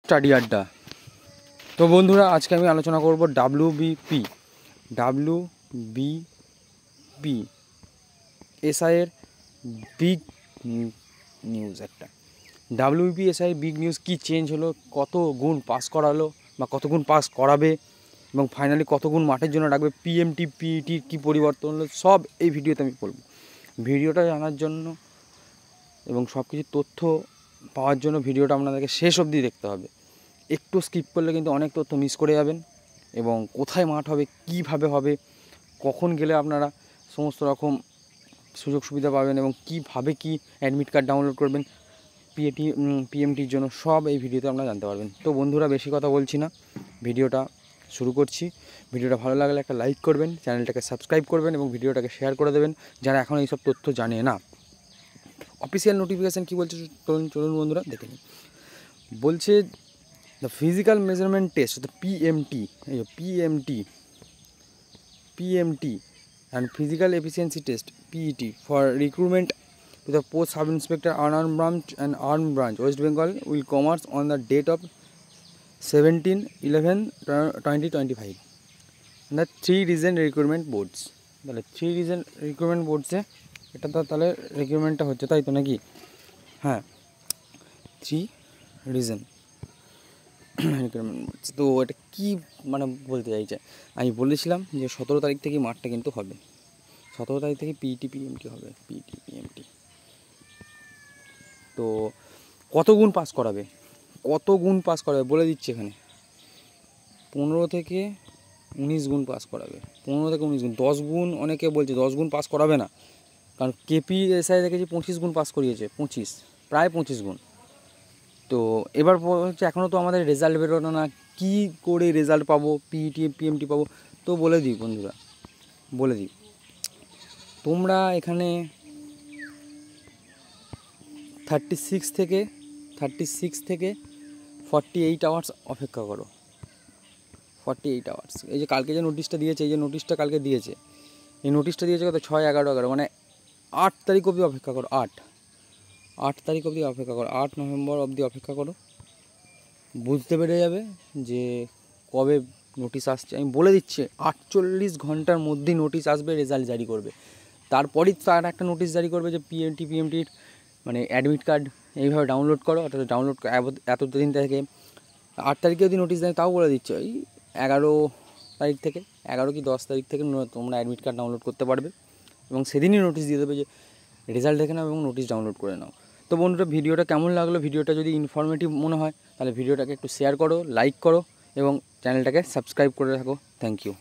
Study আড্ডা। তো বন্ধুরা, আজকে আমি আলোচনা করব ডাব্লিউবিপি এসআইয়ের বিগ নিউজ। একটা ডাব্লিউবিপি এসআইয়ের বিগ নিউজ, কী চেঞ্জ হলো, কত গুণ পাস করালো বা কত গুণ পাস করাবে এবং ফাইনালি কত গুণ মাঠের জন্য রাখবে, পিএমটি পিইটির কী পরিবর্তন হলো, সব এই ভিডিওতে আমি বলবো। ভিডিওটা জানার জন্য এবং সব কিছু তথ্য পাওয়ার জন্য ভিডিওটা আপনাদেরকে শেষ অবধি দেখতে হবে। একটু স্কিপ করলে কিন্তু অনেক তথ্য মিস করে যাবেন। এবং কোথায় মাঠ হবে, কিভাবে হবে, কখন গেলে আপনারা সমস্ত রকম সুযোগ সুবিধা পাবেন এবং কিভাবে কি অ্যাডমিট কার্ড ডাউনলোড করবেন পিএমটির জন্য, সব এই ভিডিওতে আপনারা জানতে পারবেন। তো বন্ধুরা, বেশি কথা বলছি না, ভিডিওটা শুরু করছি। ভিডিওটা ভালো লাগলে একটা লাইক করবেন, চ্যানেলটাকে সাবস্ক্রাইব করবেন এবং ভিডিওটাকে শেয়ার করে দেবেন যারা এখন এইসব তথ্য জানে না। অফিসিয়াল নোটিফিকেশান কী বলছে চলুন বন্ধুরা দেখে নিন। বলছে the physical measurement test, the PMT and physical efficiency test PET for recruitment to the post sub inspector unarmed branch and armed branch West Bengal will commence on the date of 17/11/2025 and the 3 recent recruitment boards। তাহলে 3 recent recruitment boards-এ এটা তো তাহলে রিক্রুটমেন্টটা হচ্ছে, তাই তো নাকি? হ্যাঁ, 3 reason recruitment বলছে। তো এটা কী মানে বলতে চাইছে, আমি বলেছিলাম যে 17 তারিখ থেকে মাঠটা কিন্তু হবে, 17 তারিখ থেকে পিইটি পিএমটি হবে, পিইটি পিএমটি। তো কত গুণ পাস করাবে, বলে দিচ্ছে এখানে। 15 থেকে 19 গুণ পাস করাবে, 15 থেকে 19 গুণ। 10 গুণ অনেকে বলছে 10 গুণ পাস করাবে না, কারণ কেপিএসআই দেখেছি 25 গুণ পাস করিয়েছে, প্রায় 25 গুণ। তো এবার হচ্ছে এখনও তো আমাদের রেজাল্ট বেরোনো না, কী করে রেজাল্ট পাবো, পিইটি পিএমটি পাবো। তো বলে দিই বন্ধুরা, তোমরা এখানে 36 থেকে 48 আওয়ার্স অপেক্ষা করো। 48 আওয়ার্স। এই যে কালকে যে নোটিশটা দিয়েছে, কালকে দিয়েছে, এই নোটিশটা দিয়েছে কত, 6/11/11, মানে 8 তারিখ অবধি অপেক্ষা করো। 8 তারিখ অবধি অপেক্ষা করো, 8 নভেম্বর অবধি অপেক্ষা করো। বুঝতে পেরে যাবে যে কবে নোটিশ আসছে। আমি বলে দিচ্ছি 48 ঘন্টার মধ্যেই নোটিশ আসবে, রেজাল্ট জারি করবে। তারপরই তার একটা নোটিশ জারি করবে যে পিএমটির মানে অ্যাডমিট কার্ড এইভাবে ডাউনলোড করো, অর্থাৎ ডাউনলোড এতদিন থেকে 8 তারিখে যদি নোটিশ দেয়, তাও বলে দিচ্ছে ওই 11 তারিখ থেকে, 11 কি 10 তারিখ থেকে তোমরা অ্যাডমিট কার্ড ডাউনলোড করতে পারবে এবং সেদিনই নোটিশ দিয়ে দেবে যে রেজাল্ট দেখে নাও এবং নোটিশ ডাউনলোড করে নাও। তো বন্ধুরা, ভিডিওটা কেমন লাগলো, ভিডিওটা যদি ইনফরমেটিভ মনে হয় তাহলে ভিডিওটাকে একটু শেয়ার করো, লাইক করো এবং চ্যানেলটাকে সাবস্ক্রাইব করে রাখো। Thank you.